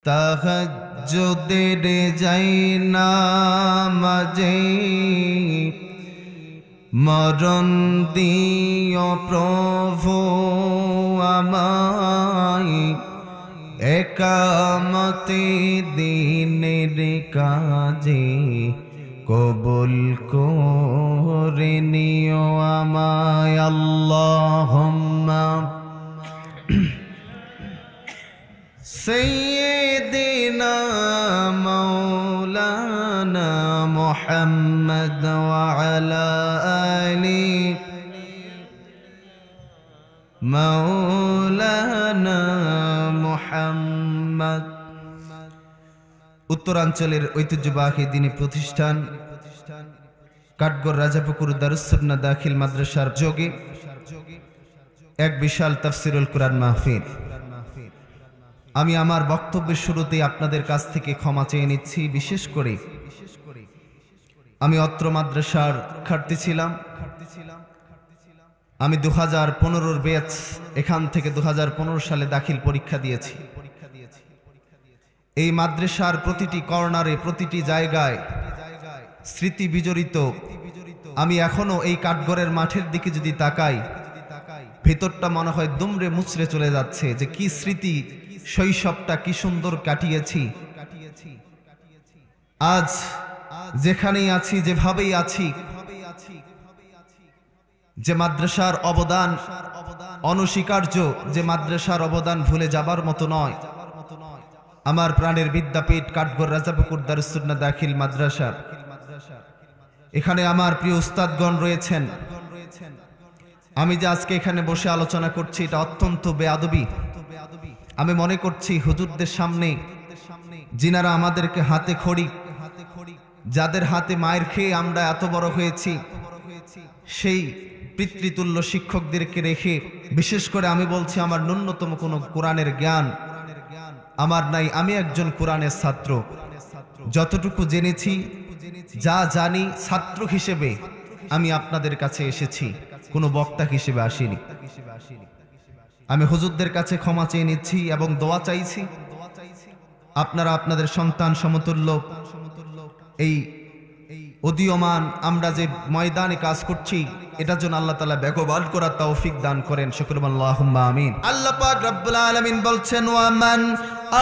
তাহাজ্জুদের যাই নামাজে মরণ দিও প্রভু আমায় একামতে দিনের কাজে কবুল করে নিও আমায় আল্লাহুম্মা সাইয়্যিদিনা মাওলানা মুহাম্মদ ওয়া আলা আলি মাওলানা মুহাম্মদ। উত্তরাঞ্চলের ঐতিহ্যবাহী দ্বীনী প্রতিষ্ঠান কাঠগড় রাজাপুকুর দারুস সুন্নাহ দাখিল মাদ্রাসার যোগে এক বিশাল তাফসীরুল কুরআন মাহফিল। আমি আমার বক্তব্যের শুরুতেই আপনাদের কাছ থেকে ক্ষমা চেয়ে নিচ্ছি। বিশেষ করে আমি অত্র মাদ্রাসার শিক্ষার্থী ছিলাম। আমি 2015 ব্যাচ, এখান থেকে 2015 সালে দাখিল পরীক্ষা দিয়েছি। এই মাদ্রাসার প্রতিটি কর্নারে, প্রতিটি জায়গায় স্মৃতি বিজড়িত। আমি এখনো এই কাঠগড়ের মাঠের দিকে যদি তাকাই, ভেতরটা মনে হয় দুমড়ে মুচড়ে চলে যাচ্ছে, যে কি স্মৃতি, শৈশবটা কি সুন্দর কাটিয়েছি। আজ যেখানেই আছি, যেভাবেই আছি, যে মাদ্রাসার অবদান অনস্বীকার্য, যে মাদ্রাসার অবদান ভুলে যাবার মতো নয়। আমার প্রাণের বিদ্যাপীঠ কাঠগড় রাজাপুকুর দারুস সুন্নাহ দাখিল মাদ্রাসা, এখানে আমার প্রিয় উস্তাদগণ রয়েছেন। আমি যে আজকে এখানে বসে আলোচনা করছি, এটা অত্যন্ত বেয়াদবি। আমি মনে করছি হুজুরদের সামনে, যিনারা আমাদেরকে হাতে খড়ি, যাদের হাতে মায়ের খেয়ে আমরা এত বড় হয়েছি, সেই পিতৃতুল্য শিক্ষকদেরকে রেখে, বিশেষ করে আমি বলছি আমার ন্যূনতম কোনো কোরআনের জ্ঞান আমার নাই। আমি একজন কোরআনের ছাত্র, যতটুকু জেনেছি, যা জানি, ছাত্র হিসেবে আমি আপনাদের কাছে এসেছি, কোনো বক্তা হিসেবে আসিনি। আমি হুজুরদের কাছে ক্ষমা চেয়ে নিচ্ছি এবং দোয়া চাইছি, আপনারা আপনাদের সন্তান সমতুল্য এই উদীয়মান আমরা যে ময়দানে কাজ করছি, এটার জন্য আল্লাহ তাআলা বেগবান করার তৌফিক দান করেন। শুকর আল্লাহুম্মা আমিন। আল্লাহ পাক রব্বুল আলামিন বলছেন, ওয়া মান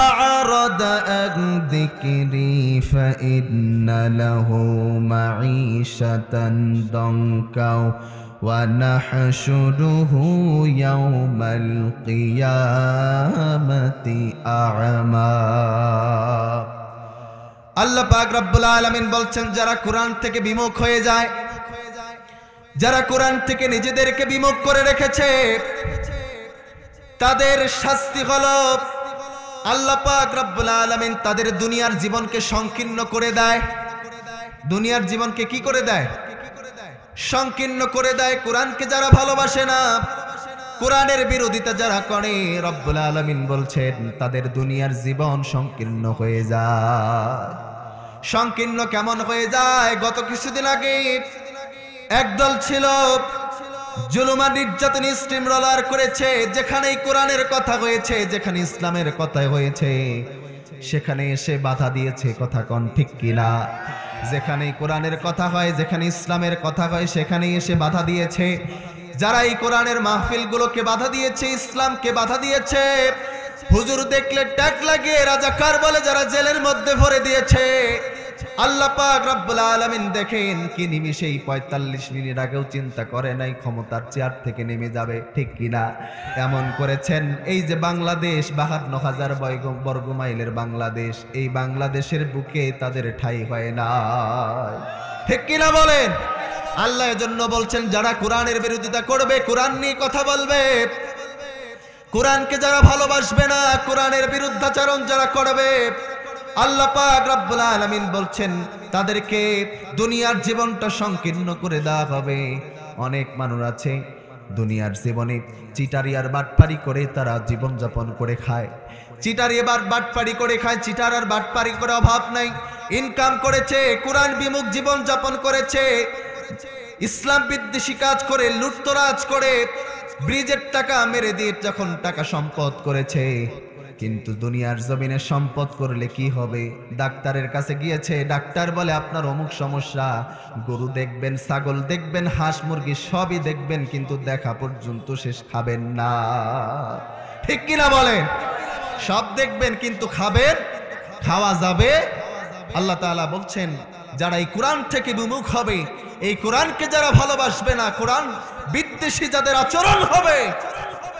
আ'রাদা আন যিকরি ফাইন্না লাহু মাঈশাতান দানকা ওয়া নাহশুরুহু ইয়াওমাল কিয়ামাতি আ'মা। আল্লাহ পাক রব্বুল আলামিন বলছেন, যারা কোরআন থেকে বিমুখ হয়ে যায়, যারা কোরআন থেকে নিজেদেরকে বিমুখ করে রেখেছে, তাদের শাস্তি হলো আল্লাহ পাক রব্বুল আলামিন তাদের দুনিয়ার জীবনকে সংকীর্ণ করে দেয়। দুনিয়ার জীবনকে কি করে দেয়? সংকীর্ণ করে দেয়। কোরআনকে যারা ভালোবাসে না, কোরআনের বিরোধিতা যারা করে, রব্বুল আলামিন বলছেন তাদের দুনিয়ার জীবন সংকীর্ণ হয়ে যায়। সংকীর্ণ কেমন হয়ে যায়? গত কিছুদিন আগে একদল ছিল, জুলুম নির্যাতন স্টিম রোলার করেছে। যেখানেই কোরআনের কথা হয়েছে, যেখানে ইসলামের কথা হয়েছে, সেখানে এসে বাধা দিয়েছে। কথা কোন ঠিক কিনা? যেখানেই কোরআনের কথা হয়, যেখানে ইসলামের কথা হয়, সেখানেই এসে বাধা দিয়েছে। যারা এই কোরআনের মাহফিলগুলোকে বাধা দিয়েছে, ইসলামকে বাধা দিয়েছে, হুজুর দেখলে ট্যাগ লাগিয়ে রাজাকার বলে যারা জেলের মধ্যে ভরে দিয়েছে, আল্লাহ পাক রব্বুল আলামিন দেখেন কি নিমিষেই 45 মিনিট আগেও চিন্তা করে নাই ক্ষমতার চেয়ার থেকে নেমে যাবে, ঠিক কিনা? এমন করেছেন। এই যে বাংলাদেশ, 52,000 বর্গ মাইলের বাংলাদেশ, এই বাংলাদেশের বুকে তাদের ঠাঁই হয় না, ঠিক কিনা বলেন? আল্লাহ এজন্য বলছেন, যারা কোরআনের বিরোধিতা করবে, কোরআন নিয়ে কথা বলবে, কোরআনকে যারা ভালোবাসবে না, কোরআনের বিরুদ্ধাচরণ যারা করবে, আল্লাহ পাক রব্বুল আলামিন বলছেন তাদেরকে দুনিয়ার জীবনটা সংকীর্ণ করে দেওয়া হবে। অনেক মানুষ আছে দুনিয়ার জীবনে চিটারি আর বাটপারি করে তারা জীবন যাপন করে খায়। চিটারি এবার বাটপারি করে খায়, চিটার আর বাটপারি করে অভাব নাই, ইনকাম করেছে, কোরআন বিমুখ জীবন যাপন করেছে, ইসলাম বিদ্বেষী কাজ করে, লুটতরাজ করে, ব্রিজের টাকা মেরে দিয়ে যখন টাকা সম্পদ করেছে, কিন্তু দুনিয়ার জমিনে সম্পদ করলে কি হবে? ডাক্তারের কাছে গিয়েছে, ডাক্তার বলে আপনার অমুক সমস্যা। গরু দেখবেন, ছাগল দেখবেন, হাঁস মুরগি সবই দেখবেন, কিন্তু দেখা পর্যন্ত শেষ খাবেন না। ঠিক কিনা বলেন? সব দেখবেন কিন্তু খাবেন, খাওয়া যাবে? আল্লাহ তাআলা বলছেন যারা এই কোরআন থেকে বিমুখ হবে, এই কোরআনকে যারা ভালোবাসবে না, কোরআন বিদ্বেষী যাদের আচরণ হবে,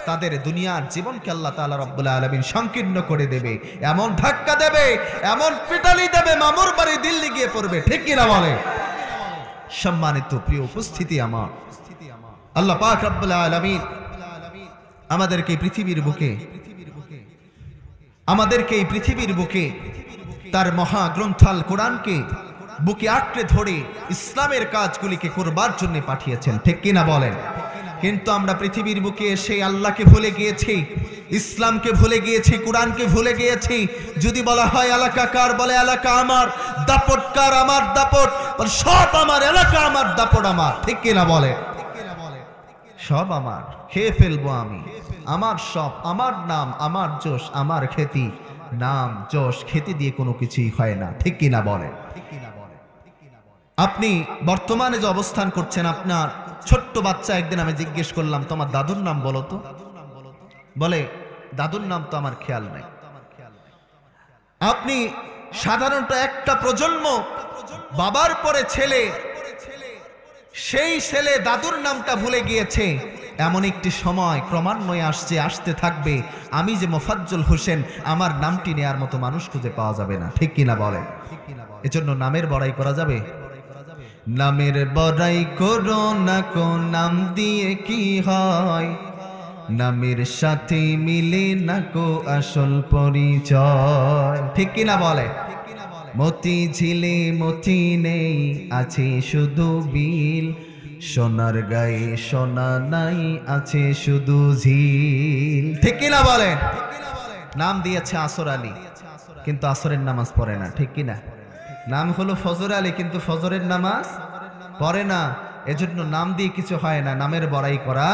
তাদের দুনিয়ার জীবনকে আল্লাহ তাআলা রব্বুল আলামিন সংকীর্ণ করে দেবে, এমন ধাক্কা দেবে, এমন পিটালি দেবে, মামুর বাড়ি দিল্লি গিয়ে পড়বে। ঠিক কিনা বলে? সম্মানিত প্রিয় উপস্থিতি, আমার আল্লাহ পাক রব্বুল আলামিন আমাদেরকে পৃথিবীর বুকে তার মহা গ্রন্থাল কোরআনকে বুকে আঁকড়ে ধরে ইসলামের কাজগুলিকে করবার জন্য পাঠিয়েছেন। ঠিক কিনা বলেন? কিন্তু আমরা পৃথিবীর বুকে এসে আল্লাহকে ভুলে গিয়েছি, ইসলামকে ভুলে গিয়েছি, কোরআনকে ভুলে গিয়েছি। যদি বলা হয় এলাকা কার, বলে এলাকা আমার, দাপট কার, আমার দাপট, সব আমার, এলাকা আমার, দাপট আমার। ঠিক কিনা বলে? সব আমার, খেয়ে ফেলবো আমি, আমার সব, আমার নাম, আমার যশ, আমার খ্যাতি। নাম যশ খ্যাতি দিয়ে কোনো কিছুই হয় না। ঠিক কিনা বলে? আপনি বর্তমানে যে অবস্থান করছেন, আপনার ছোট্ট বাচ্চা, একদিন আমি জিজ্ঞেস করলাম তোমার দাদুর নাম বলো তো, বলে দাদুর নাম তো আমার খেয়াল নাই। আপনি সাধারণত একটা প্রজন্ম বাবার পরে ছেলে, সেই ছেলে দাদুর নামটা ভুলে গিয়েছে। এমন একটি সময় ক্রমান্বয়ে আসতে থাকবে, আমি যে মোফাজ্জল হোসেন, আমার নামটি নেয়ার মতো মানুষ খুঁজে পাওয়া যাবে না। ঠিক কিনা বলে? এজন্য নামের বড়াই করা যাবে? নামের বড়াই করো না, কোন নাম দিয়ে কি হয়, নামের সাথে মিলে না কো আসল পরিচয়। ঠিক কিনা বলে? মতি ঝিলে মতি নেই, আছে শুধু বিল, সোনার গায়ে সোনা নাই, আছে শুধু ঝিল। ঠিক কিনা বলেন? নাম দিয়েছে আসর আলী, কিন্তু আসরের নামাজ পড়ে না। ঠিক কিনা? নাম হলো ফজর আলী, কিন্তু ফজরের নামাজ পড়ে না। এজন্য নাম দিয়ে কিছু হয় না, নামের বড়াই করা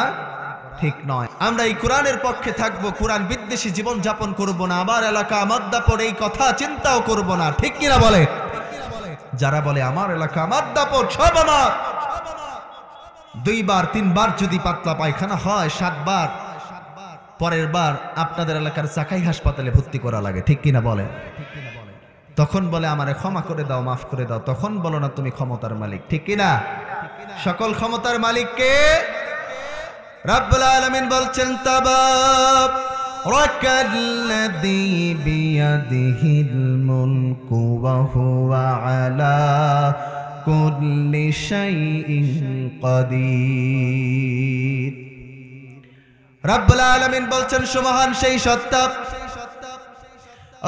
ঠিক নয়। আমরা এই কোরআনের পক্ষে থাকবো, কোরআন বিদ্বেষী জীবন যাপন করব না, আমার এলাকা আমার দাপট, এই কথা চিন্তাও করব না। ঠিক কিনা বলে? যারা বলে আমার এলাকা আমার দাপট, সব আমার, 2 বার 3 বার যদি পাতলা পায়খানা হয়, 7 বার, পরের বার আপনাদের এলাকার চাকাই হাসপাতালে ভর্তি করা লাগে। ঠিক কিনা বলে? তখন বলে আমারে ক্ষমা করে দাও, মাফ করে দাও। তখন বলো না তুমি ক্ষমতার মালিক। ঠিক কিনা? সকল ক্ষমতার মালিক কে? রব্বুল আলামিন বলছেন তাবারাকাল্লাযী বিয়াদিহিল মুলকু ওয়া হুয়া আলা কুল্লি শাইইন কাদির। রব্বুল আলামিন বলছেন সুবহান সেই সত্তা।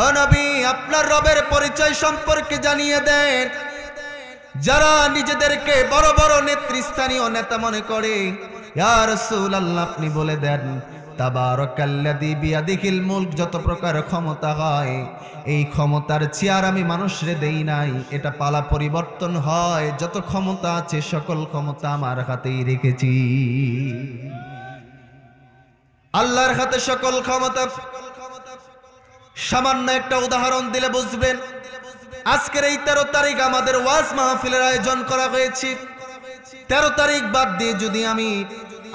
ও নবী, আপনার রবের পরিচয় সম্পর্কে জানিয়ে দেন। যারা নিজেদেরকে বড় বড় নেতৃস্থানীয় নেতা মনে করে, ইয়া রাসূলুল্লাহ আপনি বলে দেন তাবারাকাল্লাযী বিয়াদিহিল মুলক, যত প্রকার ক্ষমতা হয়, এই ক্ষমতার চেয়ার আমি মানুষরে দেই নাই, এটা পালা পরিবর্তন হয়। যত ক্ষমতা আছে সকল ক্ষমতা আমার হাতেই রেখেছি। আল্লাহর হাতে সকল ক্ষমতা। সামান্য একটা উদাহরণ দিলে বুঝবেন। আজকের এই 13 তারিখ আমাদের ওয়াজ মাহফিলের আয়োজন করা হয়েছে। 13 তারিখ বাদ দিয়ে যদি আমি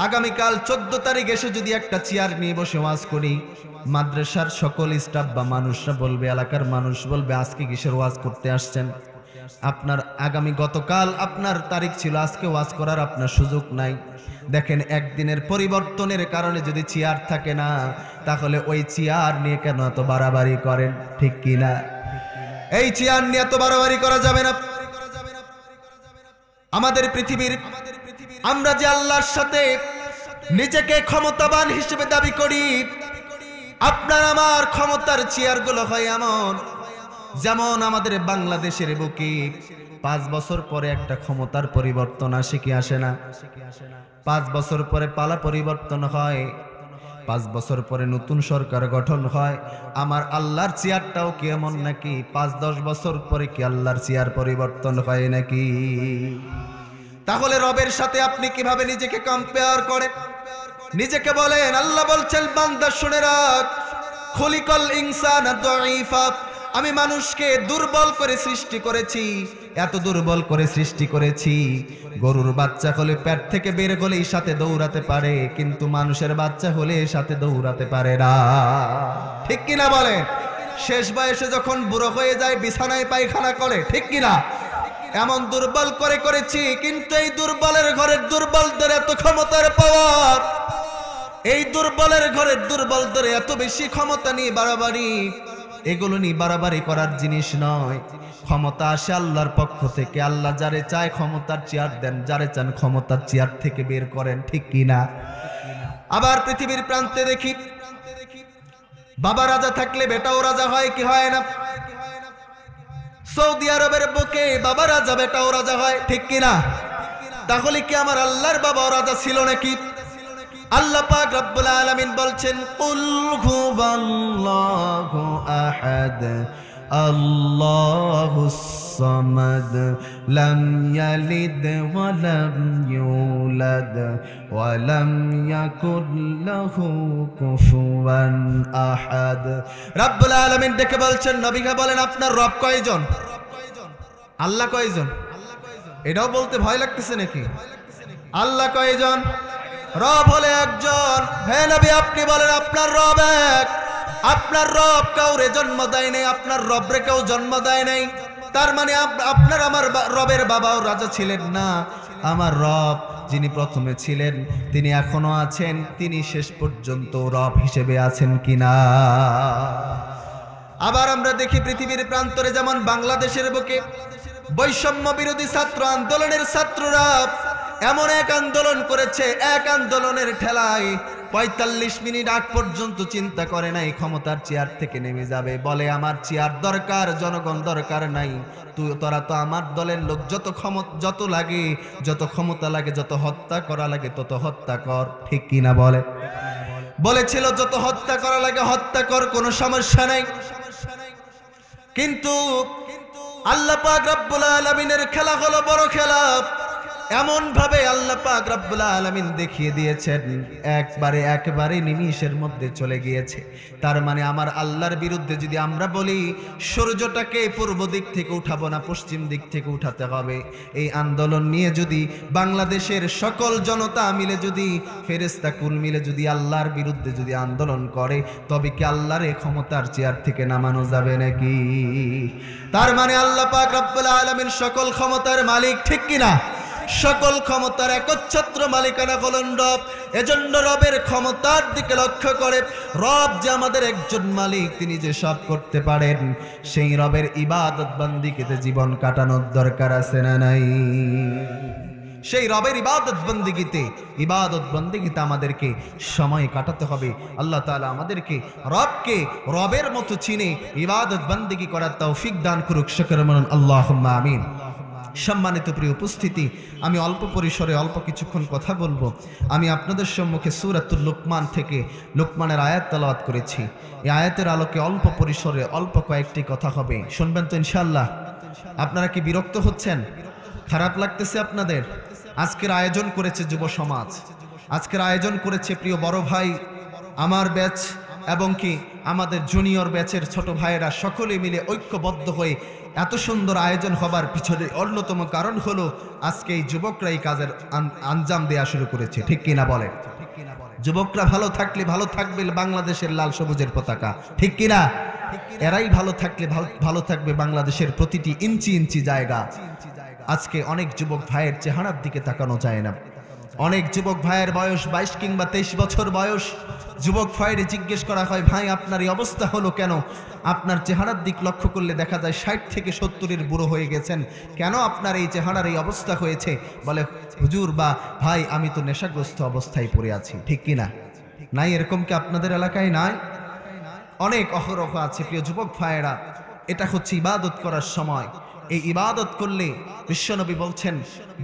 আগামীকাল 14 তারিখ এসে যদি একটা চেয়ার নিয়ে বসে ওয়াজ করি, মাদ্রাসার সকল স্টাফ বা মানুষরা বলবে, এলাকার মানুষ বলবে আজকে কিসের ওয়াজ করতে আসছেন? আপনার গতকাল আপনার তারিখ ছিল, আজকে ওয়াজ করার আপনার সুযোগ নাই। দেখেন, একদিনের পরিবর্তনের কারণে যদি চেয়ার থাকে না, তাহলে ওই চেয়ার নিয়ে কেন এত বাড়াবাড়ি করেন? ঠিক কিনা? এই চেয়ার নিয়ে এত বাড়াবাড়ি করা যাবে না। আমাদের পৃথিবীর, আমরা যে আল্লাহর সাথে নিজেকে ক্ষমতাবান হিসেবে দাবি করি, আপনার আমার ক্ষমতার চেয়ারগুলো হয় এমন, যেমন আমাদের বাংলাদেশের বুকে 5 বছর পরে একটা ক্ষমতার পরিবর্তন আসে কি আসে না? 5 বছর পরে পালা পরিবর্তন হয়, 5 বছর পরে নতুন সরকার গঠন হয়। আমার আল্লাহর চেয়ারটাও কি এমন নাকি? 5-10 বছর পরে কি আল্লাহর চেয়ার পরিবর্তন হয় নাকি? তাহলে রবের সাথে আপনি কিভাবে নিজেকে কম্পেয়ার করেন? নিজেকে বলেন, আল্লাহ বলছেন বান্দা শুনে রাখ, খুলিকাল ইনসানা দাঈফা, আমি মানুষকে দুর্বল করে সৃষ্টি করেছি, এত দুর্বল করে সৃষ্টি করেছি, গরুর বাচ্চা হলে পেট থেকে বের হলেই সাথে দৌড়াতে পারে, কিন্তু মানুষের বাচ্চা হলে সাথে দৌড়াতে পারে না। ঠিক কিনা বলেন? শেষ বয়সে যখন বুড়ো হয়ে যায় বিছানায় পায়খানা করে, ঠিক কিনা? এমন দুর্বল করে করেছি, কিন্তু এই দুর্বলের ঘরের দুর্বলদের এত ক্ষমতার পাওয়ার, এই দুর্বলের ঘরের দুর্বলদের এত বেশি ক্ষমতা নিয়ে বাড়াবাড়ি, এগুলো নিয়ে বাড়াবাড়ি করার জিনিস নয়। ক্ষমতা আসে আল্লাহর পক্ষ থেকে, আল্লাহ যারে চায় ক্ষমতার চেয়ার দেন, যারে চান ক্ষমতার চেয়ার থেকে বের করেন, ঠিক কিনা? আবার পৃথিবীর প্রান্তে দেখি বাবা রাজা থাকলে বেটাও রাজা হয় কি হয় না? সৌদি আরবের বুকে বাবা রাজা বেটাও রাজা হয়, ঠিক কিনা? তাহলে কি আমার আল্লাহর বাবাও রাজা ছিল নাকি? আল্লাহ পাক রব্বুল আলামিন বলছেন, কুল হুয়াল্লাহু আহাদ আল্লাহুস সামাদ লাম ইয়ালিদ ওয়া লাম ইউলাদ ওয়া লাম ইয়াকুল লাহু কুফুয়ান আহাদ। রব্বুল আলামিন ডেকে বলছেন, নবীকে বলেন, আপনার রব কয়জন? আল্লাহ কয়জন? এটাও বলতে ভয় লাগতেছে নাকি? আল্লাহ কয়জন? রব হলে একজন। হে নবী, আপনি বলেন আপনার রব এক। আপনার রব কাউরে জন্ম দেয় নাই, আপনার রবরে কেউ জন্ম দেয় নাই। তার মানে আপনার আমার রবের বাবাও রাজা ছিলেন না। আমার রব যিনি প্রথমে ছিলেন তিনি এখনো আছেন, তিনি শেষ পর্যন্ত রব হিসেবে আছেন কিনা? আবার আমরা দেখি পৃথিবীর প্রান্তরে, যেমন বাংলাদেশের বুকে বৈষম্য বিরোধী ছাত্র আন্দোলনের ছাত্ররা এমন এক আন্দোলন করেছে, এক আন্দোলনের ঠেলায় ৪৫ মিনিট আগ পর্যন্ত চিন্তা করে নাই ক্ষমতার চেয়ার থেকে নেমে যাবে। বলে আমার চেয়ার দরকার, জনগণ দরকার নাই। তোরা তো আমার দলের লোক, যত লাগে, যত ক্ষমতা লাগে, যত হত্যা করা লাগে তত হত্যা কর, ঠিক কিনা? বলেছিল যত হত্যা করা লাগে হত্যা কর, কোনো সমস্যা নাই। কিন্তু আল্লাহ পাক রব্বুল আলামিনের খেলা হলো বড় খেলা। এমন ভাবে আল্লাহ পাক রব্বুল আলামিন দেখিয়ে দিয়েছেন, একেবারে নিমিষের মধ্যে চলে গিয়েছে। তার মানে আমার আল্লাহর বিরুদ্ধে যদি আমরা বলি সূর্যটাকে পূর্ব দিক থেকে উঠাবো না, পশ্চিম দিক থেকে উঠাতে হবে, এই আন্দোলন নিয়ে যদি বাংলাদেশের সকল জনতা মিলে, যদি ফেরেশতা কুল মিলে যদি আল্লাহর বিরুদ্ধে যদি আন্দোলন করে, তবে কি আল্লাহর এই ক্ষমতার চেয়ার থেকে নামানো যাবে নাকি? তার মানে আল্লাহ পাক রব্বুল আলামিন সকল ক্ষমতার মালিক, ঠিক কিনা? সকল ক্ষমতার একচ্ছত্র মালিকানা হলেন রব। এজন্য রবের ক্ষমতার দিকে লক্ষ্য করে, রব যে আমাদের একজন মালিক, তিনি যে সব করতে পারেন, সেই রবের ইবাদত বান্দিগিতে জীবন কাটানোর দরকার আছে না নাই? সেই রবের ইবাদত বন্দেগীতে আমাদেরকে সময় কাটাতে হবে। আল্লাহ তাআলা আমাদেরকে রবের মতো চিনে ইবাদত বন্দেগী করার তৌফিক দান করুক। শুকর বলুন আল্লাহুম্মা আমিন। সম্মানিত প্রিয় উপস্থিতি, আমি অল্প পরিসরে অল্প কিছুক্ষণ কথা বলবো। আমি আপনাদের সম্মুখে সূরাতুল লুকমান থেকে লুকমানের আয়াত তেলাওয়াত করেছি। এই আয়াতের আলোকে অল্প পরিসরে অল্প কয়েকটি কথা হবে, শুনবেন তো ইনশাআল্লাহ? আপনারা কি বিরক্ত হচ্ছেন? খারাপ লাগতেছে আপনাদের? আজকের আয়োজন করেছে যুব সমাজ, আজকের আয়োজন করেছে প্রিয় বড় ভাই, আমার ব্যাচ এবং কি আমাদের জুনিয়র ব্যাচের ছোট ভাইয়েরা সকলে মিলে ঐক্যবদ্ধ হয়ে এত সুন্দর আয়োজন হবার পিছনে অন্যতম কারণ হলো আজকে এই যুবকরা এই কাজের আঞ্জাম দেওয়া শুরু করেছে, ঠিক কিনা বলেন? যুবকরা ভালো থাকলে ভালো থাকবে বাংলাদেশের লাল সবুজের পতাকা, ঠিক কিনা? এরাই ভালো থাকলে ভালো থাকবে বাংলাদেশের প্রতিটি ইঞ্চি ইঞ্চি জায়গা। আজকে অনেক যুবক ভাইয়ের চেহারার দিকে তাকানো যায় না। অনেক যুবক ভাইয়ের বয়স 22 কিংবা 23 বছর বয়স। যুবক ভাইয়ের জিজ্ঞেস করা হয়, ভাই আপনার এই অবস্থা হলো কেন? আপনার চেহারার দিক লক্ষ্য করলে দেখা যায় 60 থেকে 70-এর বুড়ো হয়ে গেছেন, কেন আপনার এই চেহারার এই অবস্থা হয়েছে? বলে, হুজুর বা ভাই আমি তো নেশাগ্রস্ত অবস্থায় পড়ে আছি, ঠিক কিনা? নাই এরকম কি আপনাদের এলাকায় নাই? অনেক অহরহ আছে প্রিয় যুবক ভাইয়েরা। এটা হচ্ছে ইবাদত করার সময়। এই ইবাদত করলে বিশ্বনবী বলছেন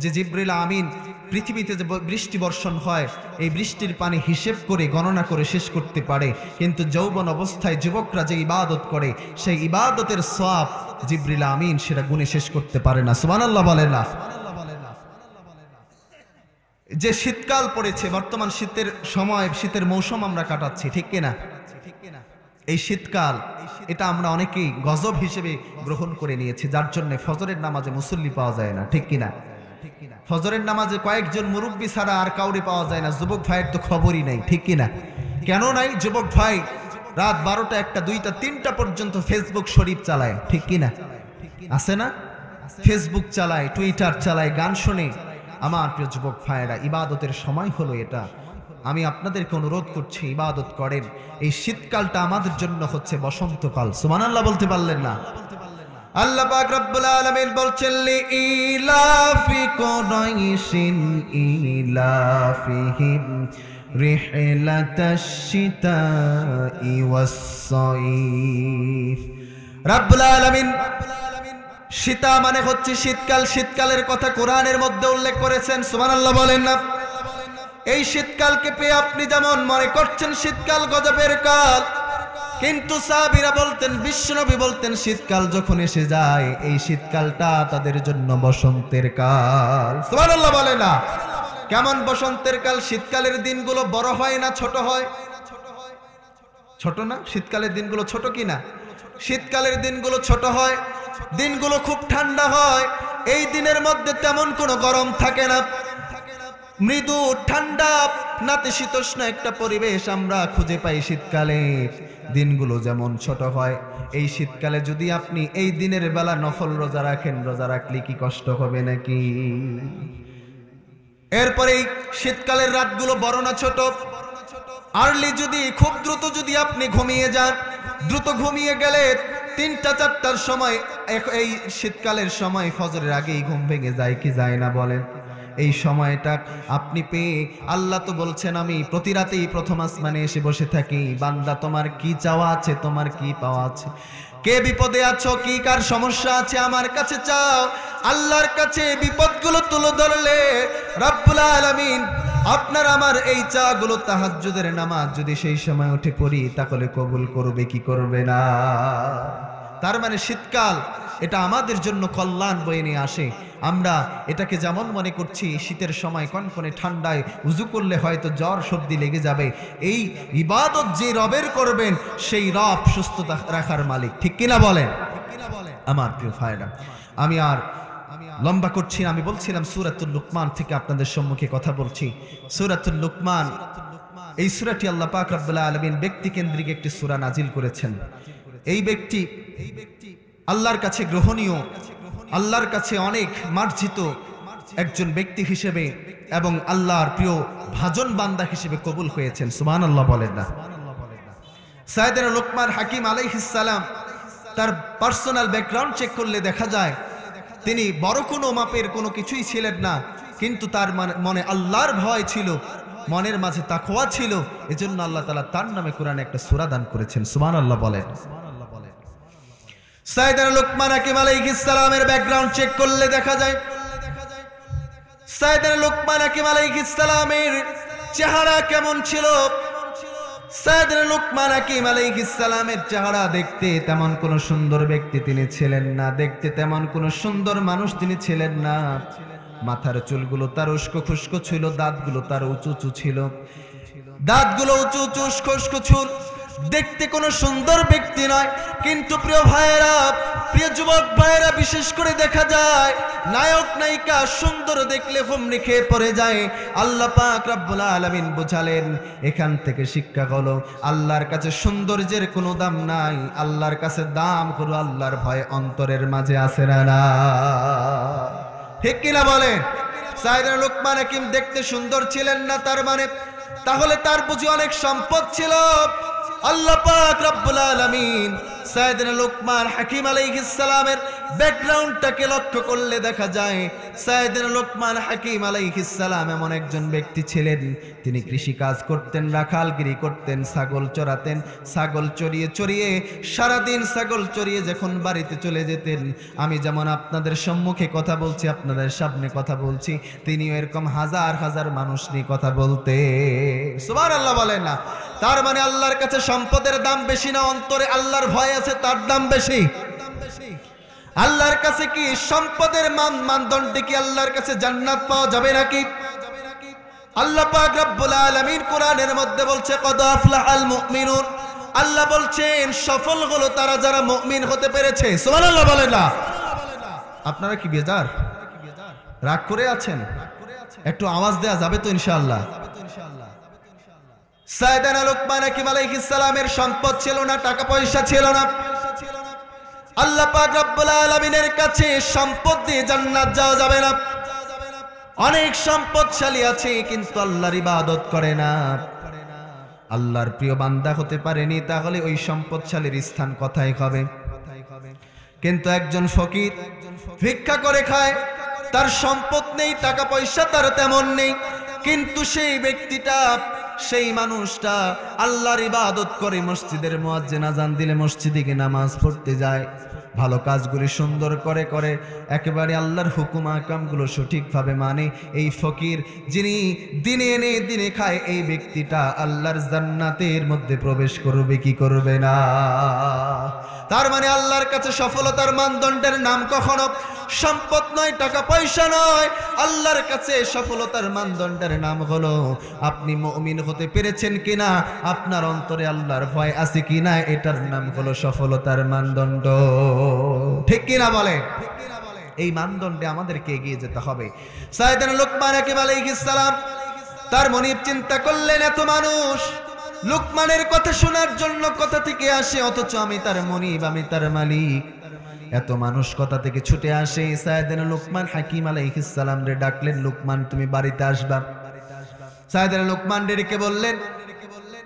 যে জিবরিল আমিন পৃথিবীতে যে বৃষ্টি বর্ষণ হয়, এই বৃষ্টির পানি হিসেব করে গণনা করে শেষ করতে পারে, কিন্তু যৌবন অবস্থায় যুবকরা যে ইবাদত করে সেই ইবাদতের সওয়াব জিবরিল আমিন সেটা গুণে শেষ করতে পারে না। সুবহানাল্লাহ বলেন না? যে শীতকাল পড়েছে, বর্তমান শীতের সময়, শীতের মৌসুম আমরা কাটাচ্ছি, ঠিক কিনা? এই শীতকাল এটা আমরা অনেকেই গজব হিসেবে গ্রহণ করে নিয়েছি, যার জন্য ফজরের নামাজে মুসল্লি পাওয়া যায় না, ঠিক কিনা? ফজরের নামাজে কয়েকজন মুরব্বী ছাড়া আর কাউরে পাওয়া যায় না। যুবক ভাইয়ের তো খবরই নাই, ঠিক কিনা? কেন নাই? যুবক ভাই রাত 12টা 1টা 2টা 3টা পর্যন্ত ফেসবুক শরীফ চালায়, ঠিক কিনা? আছে না? ফেসবুক চালায়, টুইটার চালায়, গান শুনে। আমার প্রিয় যুবক ভাইয়েরা, ইবাদতের সময় হলো এটা। আমি আপনাদেরকে অনুরোধ করছি, ইবাদত করেন। এই শীতকালটা আমাদের জন্য হচ্ছে বসন্তকাল। সুবহানাল্লাহ বলতে পারলেন না? আল্লাহ পাক রব্বুল আলামিন বলছেন, লিইলাফি কুরাইশিন ইলাফিহিম রিহলাতাশ শিতাই ওয়াস-সাইফ। রব্বুল আলামিন শীতা মানে হচ্ছে শীতকাল, শীতকালের কথা কোরআনের মধ্যে উল্লেখ করেছেন। সুবহানাল্লাহ বলেন না? এই শীতকালকে পেয়ে আপনি যেমন মনে করছেন শীতকাল গজবের কাল, কিন্তু সাহাবীরা বলতেন, বিশ্বনবী বলতেন, শীতকাল যখন এসে যায় এই শীতকালটা তাদের জন্য বসন্তের কাল। সুবহানাল্লাহ বলে না? কেমন বসন্তের কাল? শীতকালের দিনগুলো বড় হয় না ছোট হয়? ছোট না? শীতকালের দিনগুলো ছোট কিনা? শীতকালের দিনগুলো ছোট হয়, দিনগুলো খুব ঠান্ডা হয়। এই দিনের মধ্যে তেমন কোনো গরম থাকে না, মৃদু ঠান্ডা নাতিশীতোষ্ণ একটা পরিবেশ আমরা খুঁজে পাই শীতকালে। দিনগুলো যেমন ছোট হয়, এই শীতকালে যদি আপনি এই দিনের বেলা নফল রোজা রাখেন, রোজা রাখলে কি কষ্ট হবে নাকি? এরপরে শীতকালের রাতগুলো বড় না ছোট? আর্লি যদি খুব দ্রুত যদি আপনি ঘুমিয়ে যান, দ্রুত ঘুমিয়ে গেলে 3টা 4টার সময়, এই শীতকালের সময় ফজরের আগেই ঘুম ভেঙে যায় কি যায় না বলেন? এই সময়টা আপনি পেয়ে আল্লাহ তো বলছেন, আমি প্রতি রাতেই প্রথম আসমানে এসে বসে থাকি, বান্দা তোমার কি চাওয়া আছে, তোমার কি পাওয়া আছে, কে বিপদে আছো, কি কার সমস্যা আছে, আমার কাছে চাও। আল্লাহর কাছে বিপদগুলো তুলে ধরলে রব্বুল আলামিন আপনার আমার এই চাগুলো তাহাজ্জুদের নামাজ যদি সেই সময় উঠে পড়ি তাহলে কবুল করবে কি করবে না? তার মানে শীতকাল এটা আমাদের জন্য কল্যাণ বয়ে নিয়ে আসে। আমরা এটাকে যেমন মনে করছি শীতের সময় কনকনে ঠান্ডায় উজু করলে হয়তো জ্বর সর্দি লেগে যাবে, এই ইবাদত যে রবের করবেন সেই রব সুস্থতা রাখার মালিক, ঠিক কিনা বলেন? আমার প্রিয় ভাইরা, আমি আর লম্বা করছি না। আমি বলছিলাম সূরাতুল লুকমান থেকে আপনাদের সম্মুখে কথা বলছি। সূরাতুল লুকমান, এই সূরাটি আল্লাহ পাক রব্বুল আলামিন ব্যক্তি কেন্দ্রিক একটি সূরা নাজিল করেছেন। এই ব্যক্তি আল্লাহর কাছে গ্রহণীয়, আল্লাহর কাছে অনেক মার্জিত একজন ব্যক্তি হিসেবে এবং আল্লাহর প্রিয় ভাজন বান্দা হিসেবে কবুল হয়েছেন। সুবহানাল্লাহ বলেন না? সাইয়েদনা লুকমান হাকিম আলাইহিস সালাম তার পার্সোনাল ব্যাকগ্রাউন্ড চেক করলে দেখা যায় তিনি বড় কোনো মাপের কোনো কিছুই ছিলেন না, কিন্তু তার মনে আল্লাহর ভয় ছিল, মনের মাঝে তাকওয়া ছিল। এজন্য আল্লাহ তাআলা তার নামে কোরআনে একটা সূরা দান করেছেন। সুবহানাল্লাহ বলেন? সাইয়েদনা লুকমান হাকিম আলাইহিস সালামের ব্যাকগ্রাউন্ড চেক করলে দেখা যায় সাইয়েদনা লুকমান হাকিম আলাইহিস সালামের চেহারা কেমন ছিল। সাইয়েদনা লুকমান হাকিম আলাইহিস সালামের চেহারা দেখতে তেমন কোন সুন্দর ব্যক্তি তিনি ছিলেন না, দেখতে তেমন কোন সুন্দর মানুষ তিনি ছিলেন না। মাথার চুলগুলো তার উস্কো খুস্কো ছিল, দাঁতগুলো তার উঁচু উঁচু ছিল, দাঁতগুলো উঁচু উঁচু উস্কো উস্কো চুল, দেখতে কোনো সুন্দর ব্যক্তি নয়। কিন্তু প্রিয় ভাইয়েরা, প্রিয় যুবক ভাইয়েরা, বিশেষ করে দেখা যায় নায়ক নায়িকা সুন্দর দেখলে হুমড়ি খেয়ে পড়ে যায়। আল্লাহ পাক রব্বুল আলামিন বোঝালেন, এখান থেকে শিক্ষা হলো আল্লাহর কাছে সৌন্দর্যের কোনো দাম নাই, আল্লাহর কাছে দাম হলো আল্লাহর ভয় অন্তরের মাঝে আছে না? ঠিক কিনা বলেন? সাইয়েদনা লুকমান হাকিম দেখতে সুন্দর ছিলেন না, তার মানে তাহলে তার বুঝি অনেক সম্পদ ছিল। আল্লাহ পাক রব্বুল আলামিন সাইয়েদনা লুকমান হাকিম আলাইহিস সালামের ব্যাকগ্রাউন্ডটাকে লক্ষ্য করলে দেখা যায় সাইয়েদনা লুকমান হাকিম আলাইহিস সালাম এমন একজন ব্যক্তি ছিলেন, তিনি কৃষি কাজ করতেন, রাখালগিরি করতেন, ছাগল চড়াতেন। ছাগল চড়িয়ে চড়িয়ে সারাদিন ছাগল চড়িয়ে যখন বাড়িতে চলে যেতেন, আমি যেমন আপনাদের সম্মুখে কথা বলছি, আপনাদের সামনে কথা বলছি, তিনিও এরকম হাজার হাজার মানুষ নিয়ে কথা বলতেন। সুবহানাল্লাহ বলেন না? তার মানে আল্লাহর কাছে সম্পদের দাম বেশি না, অন্তরে আল্লাহর ভয় আছে তার দাম বেশি। আল্লাহর কাছে কি সম্পদের মানদণ্ডে কি আল্লাহর কাছে জান্নাত পাওয়া যাবে নাকি? আল্লাহ পাক রব্বুল আলামিন কোরআনের মধ্যে বলছে, কদ আফলাহাল মুমিনুন, আল্লাহ বলছেন সফল হলো তারা যারা মুমিন হতে পেরেছে। সুবহানাল্লাহ বলেন না। আপনারা কি বেজার, রাগ করে আছেন? একটু আওয়াজ দেয়া যাবে তো ইনশাআল্লাহ? সাইয়েদনা লুকমান হাকিম আলাইহিস সালামের সম্পদ ছিল না, টাকা পয়সা ছিল না। আল্লাহ পাক রব্বুল আলামিনের কাছে সম্পদ দিয়ে জান্নাত যাওয়া যাবে না। অনেক সম্পদশালী আছে কিন্তু আল্লাহর ইবাদত করে না, আল্লাহর প্রিয় বান্দা হতে পারেনি, তাহলে ওই সম্পদশালীর স্থান কোথায় হবে? কিন্তু একজন ফকির ভিক্ষা করে খায়, তার সম্পদ নেই, টাকা পয়সা তার তেমন নেই, কিন্তু সেই ব্যক্তিটা, সেই মানুষটা আল্লাহর ইবাদত করে, মসজিদের মুয়াজ্জিন আযান দিলে মসজিদে গিয়ে নামাজ পড়তে যায়, ভালো কাজগুলি সুন্দর করে করে, একেবারে আল্লাহর হুকুম আহকামগুলো সঠিকভাবে মানে। এই ফকির যিনি দিনে এনে দিনে খায়, এই ব্যক্তিটা আল্লাহর জান্নাতের মধ্যে প্রবেশ করবে কি করবে না? তার মানে আল্লাহর কাছে সফলতার মানদণ্ডের নাম কখনো সম্পদ নয়, টাকা পয়সা নয়। আল্লাহর কাছে সফলতার মানদণ্ডের নাম হলো আপনি মুমিন হতে পেরেছেন কিনা, আপনার অন্তরে আল্লাহর ভয় আছে কিনা, এটার নাম হলো সফলতার মানদণ্ড। ঠিক কিনা বলে? এই মানদণ্ডে আমাদেরকে এগিয়ে যেতে হবে। সাইয়েদনা লুকমান হাকিম আলাইহিস সালাম তার মনিব চিন্তা করলেন, এত মানুষ লুকমানের কথা শোনার জন্য কথা থেকে আসে, অথচ আমি তার মনিব, আমি তার মালিক, এত মানুষ কথা থেকে ছুটে আসে। সাইয়েদনা লুকমান হাকিম আলাইহিস সালাম রে ডাকলেন, লুকমান তুমি বাড়িতে আসবা। সাইয়েদনা লুকমান ডেকে বললেন,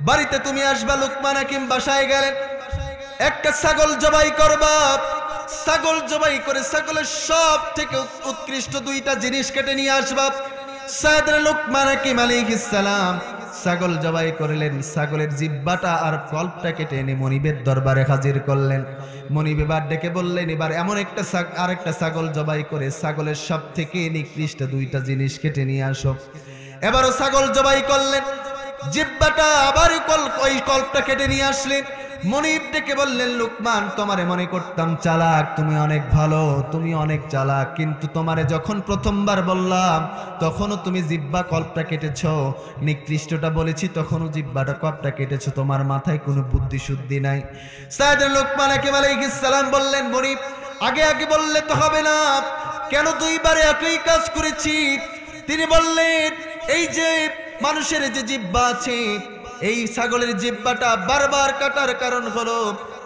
বাড়িতে তুমি আসবা। লুকমান হাকিম বাসায় গেলেন, একটা ছাগল জবাই করবা। ছাগল জবাই করে ছাগলের সব থেকে উৎকৃষ্ট দুইটা জিনিস কেটে নিয়ে আসবা। সাইয়েদনা লুকমান হাকিম আলাইহিস সালাম ছাগল জবাই করলেন, ছাগলের জিহ্বাটা আর কল্পটা কেটে এনে মনিবের দরবারে হাজির করলেন। মনিব এবার ডেকে বললেন, এবার এমন একটা আরেকটা ছাগল জবাই করে ছাগলের সব থেকে নিকৃষ্ট দুইটা জিনিস কেটে নিয়ে আসো। এবারও ছাগল জবাই করলেন, জিহ্বাটা আবার ওই কল্পটা কেটে নিয়ে আসলেন। মনিব ডেকে বললেন, লুকমান তোমারে মনে করতাম চালাক, তুমি অনেক ভালো, তুমি অনেক চালাক, কিন্তু তোমারে যখন প্রথমবার বললাম তখনও তুমি জিহ্বা কল্পটা কেটেছো, নিকৃষ্টটা বলেছি তখনও জিহ্বাটা কল্পটা কেটেছো, তোমার মাথায় কোনো বুদ্ধি শুদ্ধি নাই। সাইয়েদনা লুকমান হাকিম আলাইহিস সালাম বললেন, মনিব আগে আগে বললে তো হবে না, কেন দুইবারে একই কাজ করেছি? তিনি বললেন, এই যে মানুষের যে জিহ্বা আছে, এই ছাগলের জিহ্বাটা বারবার কাটার কারণ হলো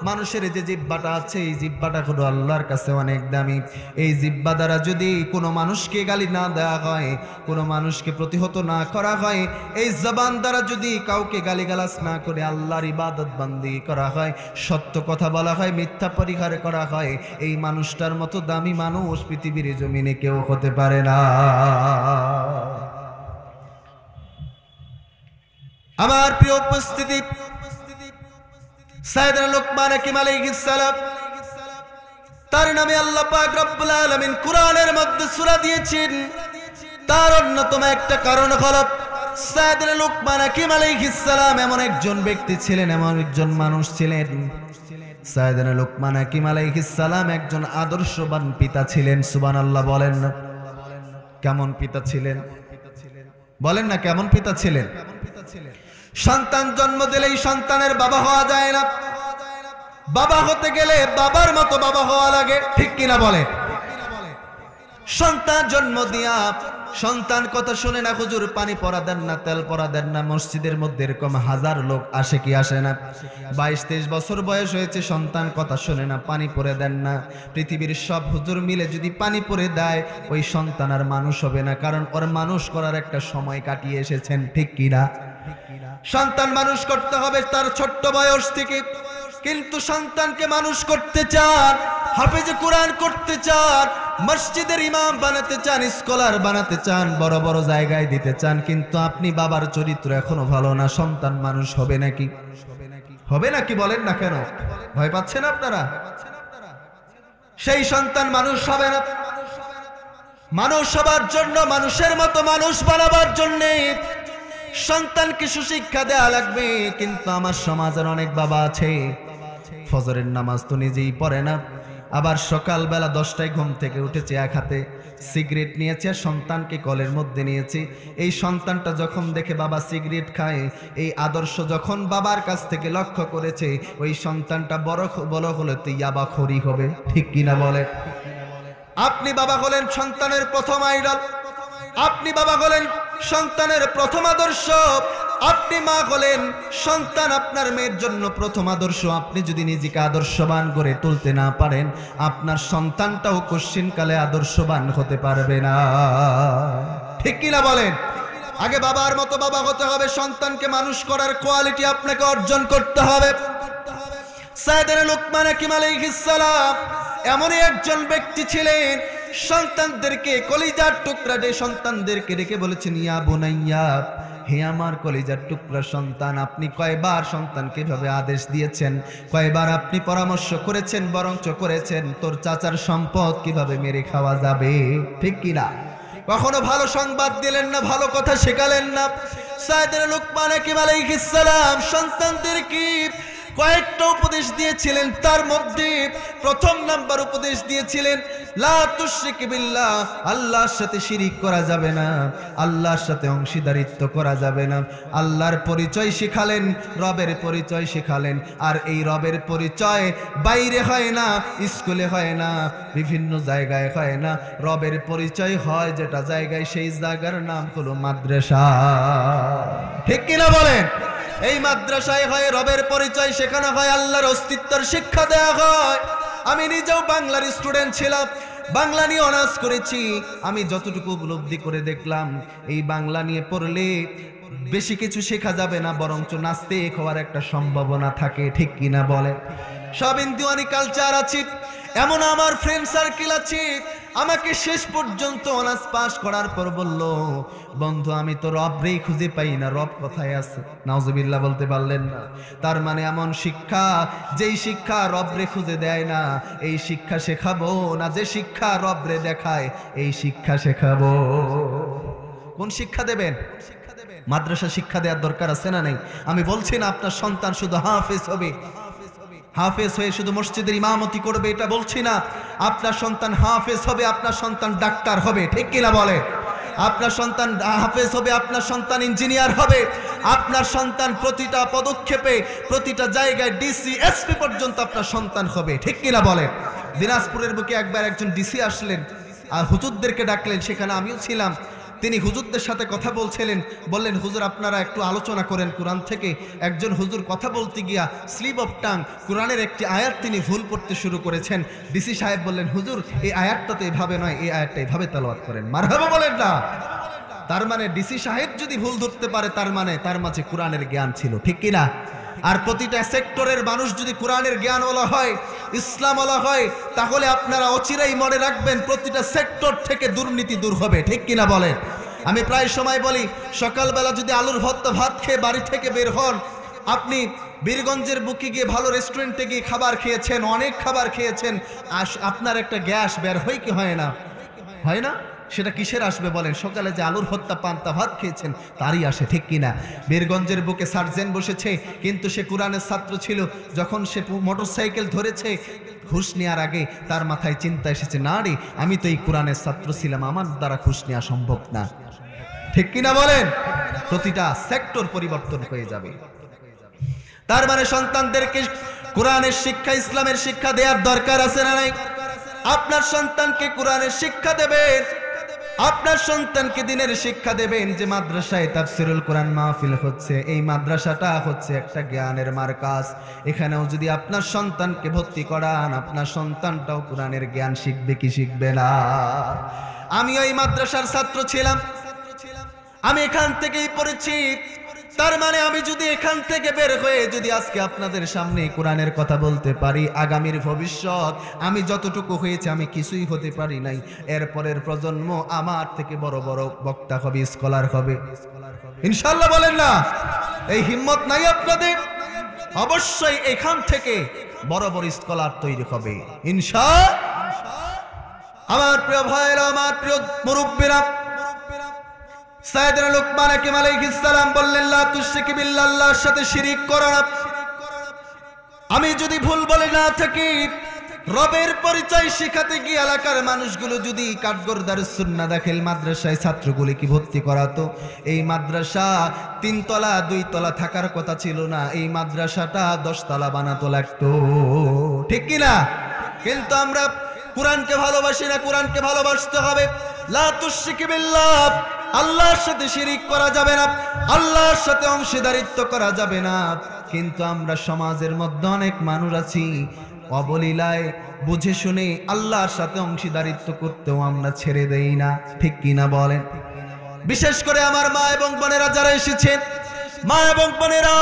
মানুষের যে জিহ্বাটা আছে, এই জিহ্বাটা হলো আল্লাহর কাছে অনেক দামি। এই জিহ্বা দ্বারা যদি কোনো মানুষকে গালি না দেওয়া হয়, কোনো মানুষকে প্রতিহত না করা হয়, এই জবান দ্বারা যদি কাউকে গালিগালাজ না করে আল্লাহর ইবাদত বান্দি করা হয়, সত্য কথা বলা হয়, মিথ্যা পরিহার করা হয়, এই মানুষটার মতো দামি মানুষ পৃথিবীর জমিনে কেউ হতে পারে না। আমার প্রিয় উপস্থিতি, সাইয়েদনা লুকমান হাকিম আলাইহিস সালাম তার নামে আল্লাহ পাক রব্বুল আলামিন কুরআনের মধ্যে সূরা দিয়েছেন। তার অন্যতম একটা কারণ হলো সাইয়েদনা লুকমান হাকিম আলাইহিস সালাম এমন একজন ব্যক্তি ছিলেন, এমন একজন মানুষ ছিলেন। সাইয়েদনা লুকমান হাকিম আলাইহিস সালাম একজন আদর্শবান পিতা ছিলেন। সুবহানাল্লাহ বলেন না? কেমন পিতা ছিলেন বলেন না? কেমন পিতা ছিলেন? সন্তান জন্ম দিলেই সন্তানের বাবা হওয়া যায় না, বাবা হতে গেলে বাবার মতো বাবা হওয়া লাগে। ঠিক কিনা বলে? সন্তান জন্ম দিয়া সন্তান কথা শুনে না, হুজুর পানি পরা দেন না, তেল পরা দেন না। মসজিদের মধ্যে এরকম হাজার লোক আসে কি আসে না? 22-23 বছর বয়স হয়েছে, সন্তান কথা শুনে না, পানি পরে দেন না। পৃথিবীর সব হুজুর মিলে যদি পানি পরে দেয়, ওই সন্তান আর মানুষ হবে না, কারণ ওর মানুষ করার একটা সময় কাটিয়ে এসেছেন। ঠিক কিনা? সন্তান মানুষ করতে হবে তার ছোট্ট বয়স থেকে, কিন্তু সন্তানকে মানুষ করতে চান, হাফেজে কোরআন করতে চান, মসজিদের ইমাম বানাতে চান, স্কলার বানাতে চান, বড় বড় জায়গায় দিতে চান, কিন্তু আপনি বাবার চরিত্র এখনো ভালো না, সন্তান মানুষ হবে নাকি? হবে নাকি? বলেন না কেন? ভয় পাচ্ছেন আপনারা? সেই সন্তান মানুষ হবে না। মানুষ হবার জন্য, মানুষের মতো মানুষ বানাবার জন্যে সন্তানকে সুশিক্ষা দেয়া লাগবে। কিন্তু আমার সমাজের অনেক বাবা আছে, ফজরের নামাজ তো নিজেই পড়ে না, আবার সকালবেলা 10টায় ঘুম থেকে উঠেছে, এক হাতে সিগারেট নিয়েছে, সন্তানকে কোলের মধ্যে নিয়েছে। এই সন্তানটা যখন দেখে বাবা সিগারেট খায়, এই আদর্শ যখন বাবার কাছ থেকে লক্ষ্য করেছে, ওই সন্তানটা বড় হলে তো ইয়াবাখোরি হবে, ঠিক কিনা বলে? আপনি বাবা হলেন সন্তানের প্রথম আইডল, আপনি বাবা হলেন সন্তানের প্রথম আদর্শ, আপনি মা হলেন সন্তান আপনার মেয়ের জন্য প্রথম আদর্শ। আপনি যদি নিজেকে আদর্শবান করে তুলতে না পারেন, আপনার সন্তানটাও কশ্চিনকালে আদর্শবান হতে পারবে না, ঠিক কিনা বলেন? আগে বাবার মতো বাবা হতে হবে, সন্তানকে মানুষ করার কোয়ালিটি আপনাকে অর্জন করতে হবে। সাইয়েদনা লুকমান হাকিম আলাইহিস সালাম এমনই একজন ব্যক্তি ছিলেন, সন্তানদেরকে কলিজার টুকরা যে সন্তানদেরকে রেখে বলেছেন, ইয়া বুনাইয়া, হে আমার কলিজার টুকরা সন্তান। আপনি কয়বার সন্তানকে এভাবে আদেশ দিয়েছেন, কয়বার আপনি পরামর্শ করেছেন, বরঞ্চ করেছেন তোর চাচার সম্পদ কিভাবে মেরে খাওয়া যাবে, ঠিক কিনা? কখনো ভালো সংবাদ দিলেন না, ভালো কথা শেখালেন না। সাইয়েদনা লুকমান হাকিম আলাইহিস সালাম সন্তানদেরকে কয়েকটা উপদেশ দিয়েছিলেন, তার মধ্যে প্রথম নাম্বার উপদেশ দিয়েছিলেন লা তুশরিক বিল্লাহ, আল্লাহর সাথে শিরিক করা যাবে না, আল্লাহর সাথে অংশীদারিত্ব করা যাবে না। আল্লাহর পরিচয় শিখালেন, রবের পরিচয় শিখালেন। আর এই রবের পরিচয় বাইরে হয় না, স্কুলে হয় না, বিভিন্ন জায়গায় হয় না। রবের পরিচয় হয় যেটা জায়গায়, সেই জায়গার নাম হলো মাদ্রাসা, ঠিক কিনা বলেন? এই মাদ্রাসায় হয় রবের পরিচয় শেখানো হয়, আল্লাহর অস্তিত্বের শিক্ষা দেওয়া হয়। আমি নিজেও বাংলার স্টুডেন্ট ছিলাম, বাংলা নিয়ে অনার্স করেছি। আমি যতটুকু উপলব্ধি করে দেখলাম, এই বাংলা নিয়ে পড়লে বেশি কিছু শেখা যাবে না, বরঞ্চ নাস্তিক হওয়ার একটা সম্ভাবনা থাকে, ঠিক কিনা বলে? সব ইন্দিওয়ানি কালচার আছে, এমন আমার ফ্রেন্ড সার্কেল আছে, আমাকে শেষ পর্যন্ত অনার্স পাস করার পর বলল, বন্ধু আমি তো রবরেই খুঁজে পাই না, রব কোথায় আছে? নাউজুবিল্লাহ বলতে পারলেন না? তার মানে এমন শিক্ষা, যেই শিক্ষা রবরে খুঁজে দেয় না, এই শিক্ষা শেখাবো না। যে শিক্ষা রবরে দেখায়, এই শিক্ষা শেখাবো। কোন শিক্ষা দেবেন? মাদ্রাসা শিক্ষা দেওয়ার দরকার আছে না নেই? আমি বলছি না আপনার সন্তান শুধু হাফেজ হবে, হাফেজ হয়ে শুধু মসজিদের ইমামতি করবে, এটা বলছি না। আপনার সন্তান হাফেজ হবে, আপনার সন্তান ডাক্তার হবে, ঠিক কিনা বলে? আপনার সন্তান হাফেজ হবে, আপনার সন্তান ইঞ্জিনিয়ার হবে, আপনার সন্তান প্রতিটা পদক্ষেপে, প্রতিটা জায়গায় ডিসি এসপি পর্যন্ত আপনার সন্তান হবে, ঠিক কিনা বলে? দিনাজপুরের বুকে একবার একজন ডিসি আসলেন আর হুজুরদেরকে ডাকলেন, সেখানে আমিও ছিলাম। তিনি হুজুরদের সাথে কথা বলছিলেন, বললেন, হুজুর আপনারা একটু আলোচনা করেন কোরআন থেকে। একজন হুজুর কথা বলতে গিয়া স্লিপ অফ টাং কোরআনের একটি আয়াত তিনি ভুল পড়তে শুরু করেছেন। ডিসি সাহেব বললেন, হুজুর এই আয়াতটা তো এভাবে নয়, এই আয়াতটা এভাবে তেলাওয়াত করেন। মারহাবা বলেন না? তার মানে ডিসি সাহেব যদি ভুল ধরতে পারে, তার মানে তার মাঝে কোরআনের জ্ঞান ছিল, ঠিক কিনা? আর প্রতিটা সেক্টরের মানুষ যদি কোরআনের জ্ঞানওয়ালা হয়, ইসলামওয়ালা হয়, তাহলে আপনারা অচিরেই মনে রাখবেন প্রতিটা সেক্টর থেকে দুর্নীতি দূর হবে, ঠিক কিনা বলেন? আমি প্রায় সময় বলি, সকালবেলা যদি আলুর ভর্তা ভাত খেয়ে বাড়ি থেকে বের হন, আপনি বীরগঞ্জের বুকে গিয়ে ভালো রেস্টুরেন্টে গিয়ে খাবার খেয়েছেন, অনেক খাবার খেয়েছেন, আপনার একটা গ্যাস বের হয় কি হয় না? হয় না? সেটা কিসের আসবে বলেন? সকালে যে আলুর ভর্তা পান্তা ভাত খেয়েছেন তারই আসে, ঠিক কিনা? বীরগঞ্জের বুকে সার্জেন্ট বসেছে, কিন্তু সে কোরআনের ছাত্র ছিল। যখন সে মোটরসাইকেল ধরেছে, ঘুষ নেওয়ার আগে তার মাথায় চিন্তা এসেছে, না রে, আমি তো এই কোরআনের ছাত্র ছিলাম, আমার দ্বারা ঘুষ নেওয়া সম্ভব না, ঠিক কিনা বলেন? প্রতিটা সেক্টর পরিবর্তন হয়ে যাবে। তার মানে সন্তানদেরকে কোরআনের শিক্ষা, ইসলামের শিক্ষা দেওয়ার দরকার আছে না নাই? আপনার সন্তানকে কোরআনের শিক্ষা দেবেন, আপনার সন্তানকে দিনের শিক্ষা দেবেন। যে মাদ্রাসায় তাফসিরুল কোরআন মাহফিল হচ্ছে, এই মাদ্রাসাটা হচ্ছে একটা জ্ঞানের মার্কাজ। এখানেও যদি আপনার সন্তানকে ভর্তি করান, আপনার সন্তানটাও কোরআনের জ্ঞান শিখবে কি শিখবে না? আমি ওই মাদ্রাসার ছাত্র ছিলাম, আমি এখান থেকেই পড়েছি। তার মানে আমি যদি এখান থেকে বের হয়ে যদি আজকে আপনাদের সামনে কোরআনের কথা বলতে পারি, আগামীর ভবিষ্যৎ আমি যতটুকু হয়েছে আমি কিছুই হতে পারি নাই, এরপরের প্রজন্ম আমার থেকে বড় বড় বক্তা হবে, স্কলার হবে ইনশাআল্লাহ, বলেন না? এই হিম্মত নাই আপনাদের? অবশ্যই এখান থেকে বড় বড় স্কলার তৈরি হবে ইনশাআল্লাহ। আমার প্রিয় ভাইরা, আমার প্রিয় মুরব্বিরা, সাইয়েদনা লুকমান হাকিম আলাইহিস সালাম বললেন, লা তুশরিক বিল্লাহ, আল্লাহর সাথে শিরিক করো না। আমি যদি ভুল বলে না থাকি, রবের পরিচয় শিখাতে গিয়ে এলাকার মানুষগুলো যদি কাঠগড় দারুস সুন্নাহ দাখিল মাদ্রাসায় ছাত্রগুলিকে ভর্তি করাতো, এই মাদ্রাসা 3 তলা 2 তলা থাকার কথা ছিল না, এই মাদ্রাসাটা 10 তলা বানাতো লাগতো, ঠিক কি না? কিন্তু আমরা কোরআনকে ভালোবাসি না, কোরআনকে ভালোবাসতে হবে। লা তুশরিকু বিল্লাহ, আল্লাহর সাথে শিরিক করা যাবে না, আল্লাহর সাথে অংশীদারিত্ব করা যাবে না। কিন্তু আমরা সমাজের মধ্যে অনেক মানুষ আছি অবলীলায় বুঝে শুনে আল্লাহর সাথে অংশীদারিত্ব করতেও আমরা ছেড়ে দেই না, ঠিক কি না বলেন? বিশেষ করে আমার মা এবং বোনেরা যারা এসেছেন, মা এবং বোনেরা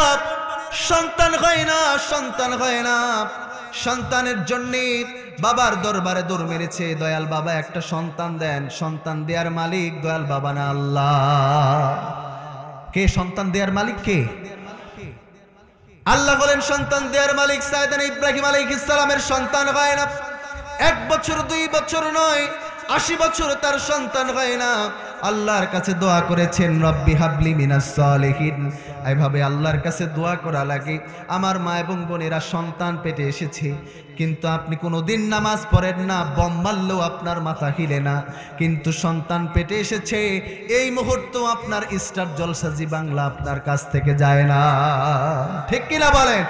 সন্তান হয় না, সন্তান হয় না, সন্তানের জন্য বাবার দরবারে দৌড় মেরেছে, দয়াল বাবা একটা সন্তান দেন। সন্তান দেওয়ার মালিক দয়াল বাবা না আল্লাহ। কে সন্তান দেওয়ার মালিক? কে? আল্লাহ বলেন সন্তান দেওয়ার মালিক। সাইয়েদনা ইব্রাহিম আলাইহিস সালামের সন্তান হয় না, 1 বছর 2 বছর নয়, 80 বছর তার সন্তান হয় না। আল্লাহর কাছে দোয়া করেছেন, রব্বি হাবলি মিনাস সালিহিন। এইভাবে আল্লাহর কাছে দোয়া করা লাগে। আমার মা এবং বোনেরা সন্তান পেটে এসেছে, কিন্তু আপনি কোনোদিন নামাজ পড়েন না, বম মারলেও আপনার মাথা হিলে না, কিন্তু সন্তান পেটে এসেছে এই মুহূর্তে আপনার স্টার জলসা জি বাংলা আপনার কাছ থেকে যায় না, ঠিক কিনা বলেন?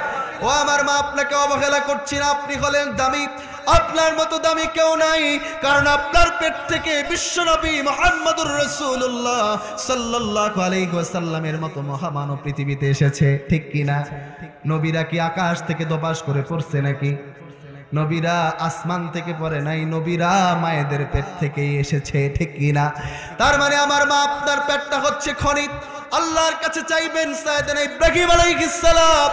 ও আমার মা, আপনাকে অবহেলা করছি না, আপনি হলেন দামি, আপনার মতো দামি কেউ নাই, কারণ আপনার পেট থেকে বিশ্বনবী মুহাম্মদুর রাসূলুল্লাহ সাল্লাল্লাহু আলাইহি ওয়াসাল্লামের মতো মহামানব পৃথিবীতে এসেছে, ঠিক কিনা? নবীরা কি আকাশ থেকে দোপাস করে পড়ছে নাকি? নবীরা আসমান থেকে পড়ে নাই, নবীরা মায়েদের পেট থেকেই এসেছে, ঠিক কিনা? তার মানে আমার মা, আপনার পেটটা হচ্ছে খনি। আল্লাহর কাছে চাইবেন। সাইয়েদনা ইব্রাহিম আলাইহিস সালাম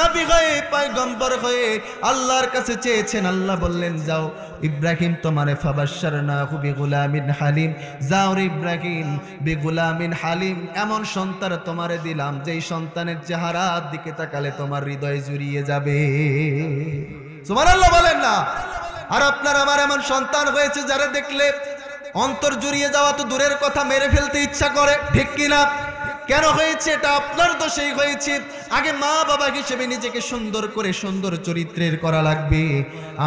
নবী হয়ে পয়গম্বর হয়ে আল্লাহর কাছে চেয়েছেন, আল্লাহ বললেন যাও ইব্রাহিম, তোমারে ফাবাশশারনাহু বিগুলামিন হালিম, যাও রে ইব্রাহিম বিগুলামিন হালিম, এমন সন্তান তোমারে দিলাম যেই সন্তানের চেহারার দিকে তাকালে তোমার হৃদয় জুড়িয়ে যাবে। সুবহানাল্লাহ বলেন না? আর আপনার আমার এমন সন্তান হয়েছে যারা দেখলে অন্তর জুড়িয়ে যাওয়া তো দূরের কথা, মেরে ফেলতে ইচ্ছা করে, ঠিক কিনা? কেন হয়েছে? এটা আপনার দোষেই হয়েছে। আগে মা বাবা হিসেবে নিজেকে সুন্দর করে সুন্দর চরিত্রের করা লাগবে।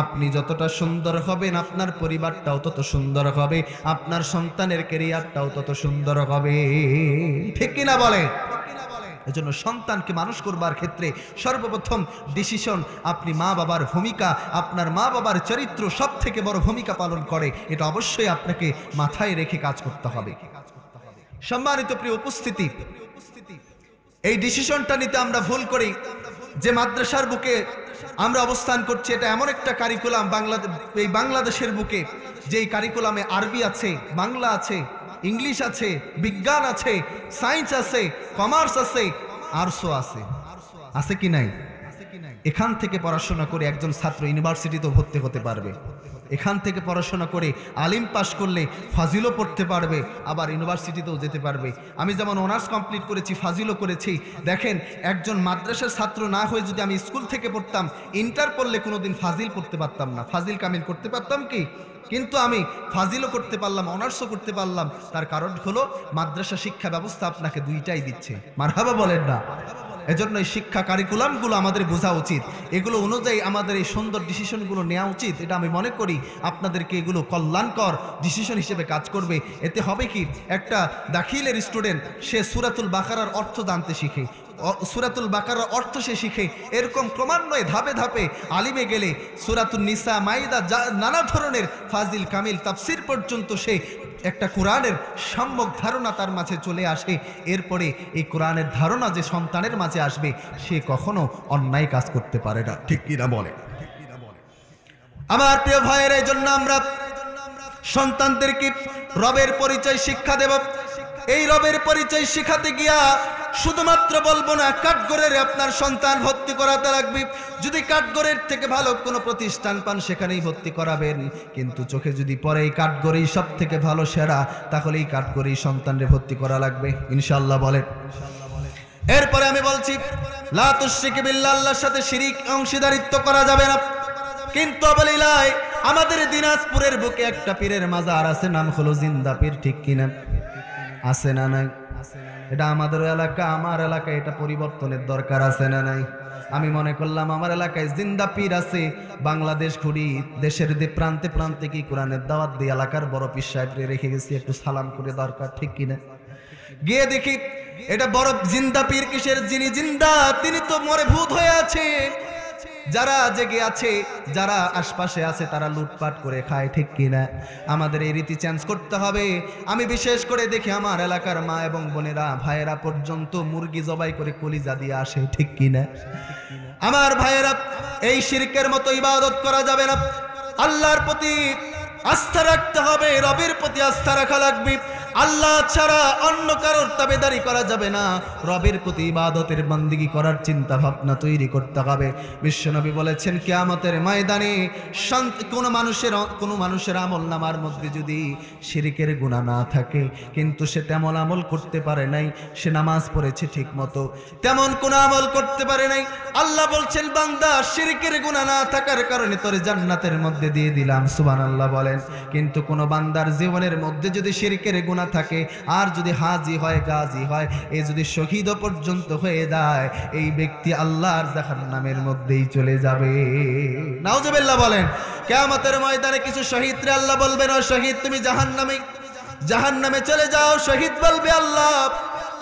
আপনি যতটা সুন্দর হবেন আপনার পরিবারটাও তত সুন্দর হবে, আপনার সন্তানের ক্যারিয়ারটাও তত সুন্দর হবে, ঠিক কিনা বলে? এজন্য সন্তানকে মানুষ করবার ক্ষেত্রে সর্বপ্রথম ডিসিশন আপনি মা বাবার ভূমিকা, আপনার মা বাবার চরিত্র সব থেকে বড় ভূমিকা পালন করে, এটা অবশ্যই আপনাকে মাথায় রেখে কাজ করতে হবে। সম্মানিত প্রিয় উপস্থিতি, এই ডিসিশনটা নিতে আমরা ভুল করি। যে মাদ্রাসার বুকে আমরা অবস্থান করছি, এটা এমন একটা কারিকুলাম এই বাংলাদেশের বুকে, যেই কারিকুলামে আরবি আছে, বাংলা আছে, ইংলিশ আছে, বিজ্ঞান আছে, সায়েন্স আছে, কমার্স আছে, আর্টসও আছে, আছে কি নাই? এখান থেকে পড়াশোনা করে একজন ছাত্র ইউনিভার্সিটিতেও ভর্তি হতে পারবে, এখান থেকে পড়াশোনা করে আলিম পাশ করলে ফাজিলও পড়তে পারবে, আবার ইউনিভার্সিটিতেও যেতে পারবে। আমি যেমন অনার্স কমপ্লিট করেছি, ফাজিলও করেছি। দেখেন, একজন মাদ্রাসার ছাত্র না হয়ে যদি আমি স্কুল থেকে পড়তাম, ইন্টার পড়লে কোনোদিন ফাজিল পড়তে পারতাম না, ফাজিল কামিল করতে পারতাম কি? কিন্তু আমি ফাজিলও করতে পারলাম, অনার্সও করতে পারলাম। তার কারণ হলো মাদ্রাসা শিক্ষা ব্যবস্থা আপনাকে দুইটাই দিচ্ছে, মারহাবা বলেন না? এজন্য এই শিক্ষা কারিকুলামগুলো আমাদের বোঝা উচিত, এগুলো অনুযায়ী আমাদের এই সুন্দর ডিসিশনগুলো নেওয়া উচিত। এটা আমি মনে করি আপনাদেরকে এগুলো কল্যাণকর ডিসিশন হিসেবে কাজ করবে। এতে হবে কি, একটা দাখিলের স্টুডেন্ট সে সূরাতুল বাকারার অর্থ জানতে শিখে, সূরাতুল বাকারার অর্থ সে শিখে, এরকম ক্রমান্বয়ে ধাপে ধাপে আলিমে গেলে সূরাতুন নিসা, মাইদা, নানা ধরনের ফাজিল কামিল তাফসির পর্যন্ত সে একটা কোরআনের সম্যক ধারণা তার মাঝে চলে আসে। এরপরে এই কোরআনের ধারণা যে সন্তানের মাঝে আসবে, সে কখনো অন্যায় কাজ করতে পারে না, ঠিক কিনা বলে? আমার প্রিয় ভাইয়ের, এই জন্য আমরা সন্তানদেরকে রবের পরিচয় শিক্ষা দেব। এই রবের পরিচয় শিখাতে গিয়া শুধুমাত্র বলবো না কাঠগড়ের আপনার সন্তান ভর্তি করাতে লাগবে। যদি কাঠগড়ের থেকে ভালো কোনো প্রতিষ্ঠান পান সেখানেই ভর্তি করাবেন, কিন্তু চোখে যদি পরে এই কাঠগড়েই সব থেকে ভালো সেরা, তাহলে এই কাঠগড়েই সন্তানরে ভর্তি করা লাগবে, ইনশাআল্লাহ বলেন। এরপরে আমি বলছি, লা তুশরিকু বিল্লাহ, আল্লাহর সাথে শিরিক অংশীদারিত্ব করা যাবে না। কিন্তু অবলীলায় আমাদের দিনাজপুরের বুকে একটা পীরের মাজার আছে, নাম হলো জিন্দা পীর, ঠিক কিনা? আছে না নাই? এটা আমাদের এলাকা, আমার এলাকা, এটা পরিবর্তনের দরকার আছে না নাই? আমি মনে করলাম আমার এলাকায় জিন্দা পীর আছে, বাংলাদেশ ঘুরি, দেশের প্রান্তে প্রান্তে কি কোরআনের দাওয়াত দিয়ে এলাকার বড় পীর সাহেবরে রেখে গেছি, একটু সালাম করে দরকার, ঠিক কিনা? গিয়ে দেখি এটা বড় জিন্দা পীর। কিসের যিনি জিন্দা? তিনি তো মরে ভূত হয়ে আছে। যারা জেগে আছে, যারা আশপাশে আছে, তারা লুটপাট করে খায়, ঠিক কিনা? আমাদের এই রীতি চেঞ্জ করতে হবে। আমি বিশেষ করে দেখি আমার এলাকার মা এবং বোনেরা, ভাইয়েরা পর্যন্ত মুরগি জবাই করে কলিজা দিয়ে আসে, ঠিক কিনা? আমার ভাইয়েরা, এই শিরকের মতো ইবাদত করা যাবে না। আল্লাহর প্রতি আস্থা রাখতে হবে, রবের প্রতি আস্থা রাখা লাগবে। আল্লাহ ছাড়া অন্য কারোর তাবেদারি করা যাবে না। রবের প্রতি ইবাদতের বন্দেগী করার চিন্তা ভাবনা তৈরি করতে হবে। বিশ্বনবী বলেছেন, কিয়ামতের ময়দানে কোনো মানুষের আমল নামার মধ্যে যদি শিরকের গুনাহ না থাকে, কিন্তু সে তেমন আমল করতে পারে নাই, সে নামাজ পড়েছে ঠিক মতো, তেমন কোনো আমল করতে পারে নাই, আল্লাহ বলছেন, বান্দা শিরকের গুনাহ না থাকার কারণে তোর জান্নাতের মধ্যে দিয়ে দিলাম, সুবহানাল্লাহ বলেন। কিন্তু কোন বান্দার জীবনের মধ্যে যদি শিরকের গুনাহ থাকে, আর যদি হাজি হয়, গাজী হয়, এই যদি শহীদ পর্যন্ত হয়ে যায়, এই ব্যক্তি আল্লাহর জাহান্নামের মধ্যেই চলে যাবে। নাউজুবিল্লাহ বলেন। কিয়ামতের ময়দানে কিছু শহীদরে আল্লাহ বলবেন, ও শহীদ তুমি জাহান্নামে চলে যাও। শহীদ বলবে, আল্লাহ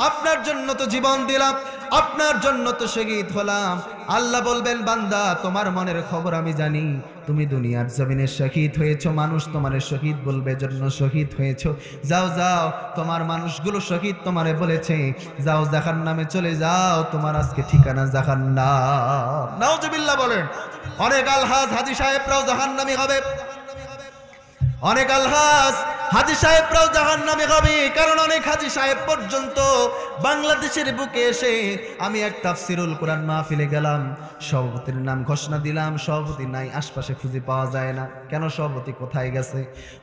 আপনার জন্য তো জীবন দিলাম, আপনার জন্য তো শহীদ হলাম। আল্লাহ বলবেন, বান্দা তোমার মনের খবর আমি জানি, তুমি দুনিয়ার জমিনে শহীদ হয়েছো, মানুষ তোমারে শহীদ বলবে জন্য শহীদ হয়েছো। যাও যাও, তোমার মানুষগুলো শহীদ তোমারে বলেছে, যাও জাহান্নামে চলে যাও, তোমার আজকে ঠিকানা জাহান্নাম। নাউজুবিল্লাহ বলেন। অনেক আলহাজ হাজী সাহেবরাও জাহান্নামী হবে, অনেক আলহাজ হাজী সাহেবরাও জাহান্নামে হবে। কারণ অনেক হাজী সাহেব পর্যন্ত বাংলাদেশের বুকে এসে, আমি এক তাফসিরুল কোরআন মাহফিলে গেলাম, সভাপতির নাম ঘোষণা দিলাম, সভাপতি নাই, আশপাশে খুঁজে পাওয়া যায় না। কেন, সভাপতি কোথায় গেছে?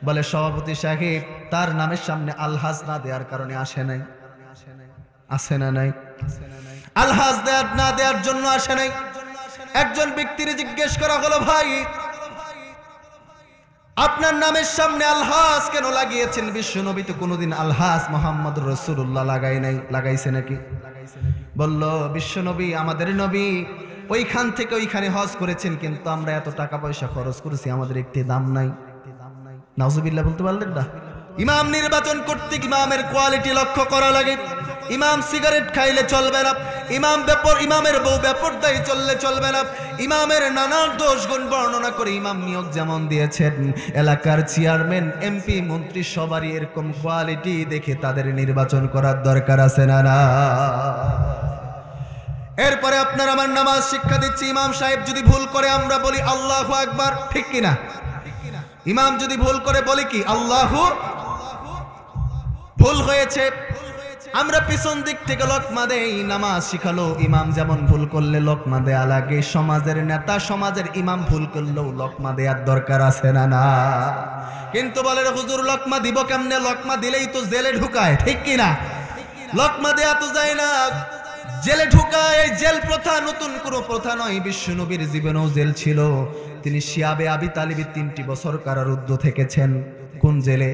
বলে সভাপতি সাহেব তার নামের সামনে আলহাজ না দেওয়ার কারণে আসে নাই। আসে না নাই? আলহাজ না দেওয়ার জন্য আসে নাই। একজন ব্যক্তির জিজ্ঞেস করা হলো, ভাই আপনার নামের সামনে আলহাজ কেন লাগিয়েছেন? বিশ্বনবী তো কোনোদিন আলহাজ মুহাম্মদুর রাসূলুল্লাহ লাগাই নাই, লাগাইছে নাকি? বলল, বিশ্বনবী আমাদের নবী ওইখান থেকে ওইখানে হজ করেছেন, কিন্তু আমরা এত টাকা পয়সা খরচ করেছি, আমাদের একটি দাম নাই। নাউজুবিল্লাহ বলতে পারলেন না? ইমাম নির্বাচন করতে ইমামের কোয়ালিটি লক্ষ্য করা লাগে। ইমাম সিগারেট খাইলে চলবে না, ইমামের বউ বেপরদায় চললে চলবে না। ইমামের নানান দোষ গুণ বর্ণনা করে ইমাম নিয়োগ যেমন দিয়েছেন, এলাকার চেয়ারম্যান, এমপি, মন্ত্রী সবারই এরকম কোয়ালিটি দেখে তাদের নির্বাচন করার দরকার আছে না? না। এরপরে আপনার আমার নামাজ শিক্ষা দিচ্ছি। ইমাম সাহেব যদি ভুল করে আমরা বলি আল্লাহু আকবার, ঠিক কিনা? ইমাম যদি ভুল করে বলি কি আল্লাহু, ভুল হয়েছে, আমরা পিছন দিক থেকে লোকমা দেই। নামাজ শিখালো, ইমাম যেমন ভুল করলে লোকমা দেয়া লাগে, সমাজের নেতা, সমাজের ইমাম ভুল করলেও লোকমা দেওয়ার দরকার আছে না? না। কিন্তু বলে হুজুর লোকমা দিব কেমনে? লোকমা দিলেই তো জেলে ঢুকায়, ঠিক কিনা? লোকমা দেয়া তো যায় না, জেলে ঢুকায়। এই জেল প্রথা নতুন কোনো প্রথা নয়, বিশ্বনবীর জীবনেও জেল ছিল। তিনি শিয়াবে আবি তালিবের 3টি বছর কারারুদ্ধ থেকেছেন। কোন জেলে?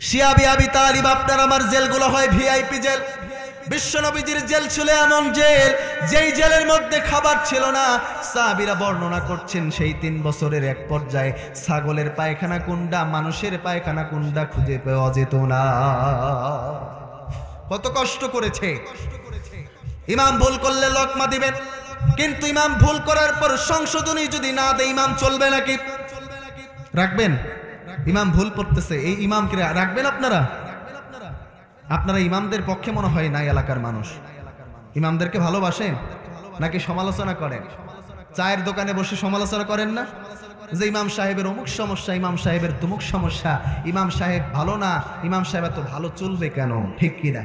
শিয়াবে আবি তালিব। আপনার আমার জেলগুলো হয় ভিআইপি জেল। বিশ্বনবীজির জেল ছিল এমন জেল, যেই জেলের মধ্যে খাবার ছিল না। সাহাবীরা বর্ণনা করছেন, সেই 3 বছরের এক পর্যায়ে ছাগলের পায়খানা কুন্ডা, মানুষের পায়খানা কুন্ডা খুঁজে পাওয়া যেত না। কত কষ্ট করেছে। ইমাম ভুল করলে লোকমা দিবেন, কিন্তু ইমাম ভুল করার পর সংশোধনী যদি না দেয়, ইমাম চলবে নাকি? রাখবেন? ইমাম ভুল করতেছে, এই ইমামকে রাখবেন আপনারা? আপনারা ইমামদের পক্ষে মনে হয় না এলাকার মানুষ। ইমামদেরকে ভালোবাসেন নাকি সমালোচনা করেন? চায়ের দোকানে বসে সমালোচনা করেন না, যে ইমাম সাহেবের অমুক সমস্যা, ইমাম সাহেবের তুমুক সমস্যা, ইমাম সাহেব ভালো না, ইমাম সাহেব এত ভালো চলবে কেন, ঠিক কিনা?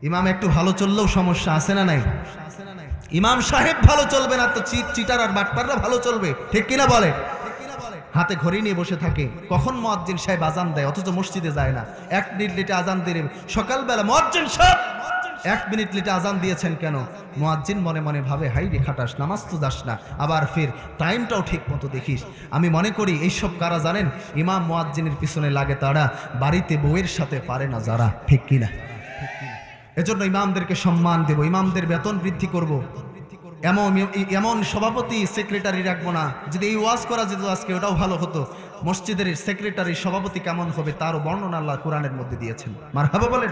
ইমাম একটু ভালো চললেও সমস্যা আছে না নাই? ইমাম সাহেব ভালো চলবে না তো চিটার আর বাটপাররা ভালো চলবে, ঠিক কিনা বলে? হাতে ঘড়ি নিয়ে বসে থাকে, কখন মুয়াজ্জিন সাহেব আজান দেয়, অথচ মসজিদে যায় না। 1 মিনিট লেটে আজান দিয়ে সকালবেলা মুয়াজ্জিন সাহেব 1 মিনিট লেটে আজান দিয়েছেন কেন? মুয়াজ্জিন মনে মনে ভাবে, হাই রে খাটাস, নামাজ তো যাস না, আবার ফির টাইমটাও ঠিক মতো দেখিস। আমি মনে করি এইসব কারা জানেন? ইমাম মুয়াজ্জিনের পিছনে লাগে তারা, বাড়িতে বউয়ের সাথে পারে না যারা, ঠিক কিনা? এজন্য ইমামদেরকে সম্মান দেব, ইমামদের বেতন বৃদ্ধি করব। এমন এমন সভাপতি সেক্রেটারি রাখবো না, যদি এই ওয়াজ করা যেত আজকে ওটাও ভালো হতো। মসজিদের সেক্রেটারি সভাপতি কেমন হবে তারও বর্ণনা আল্লাহ কোরআনের মধ্যে দিয়েছেন। মারহাবা বলেন।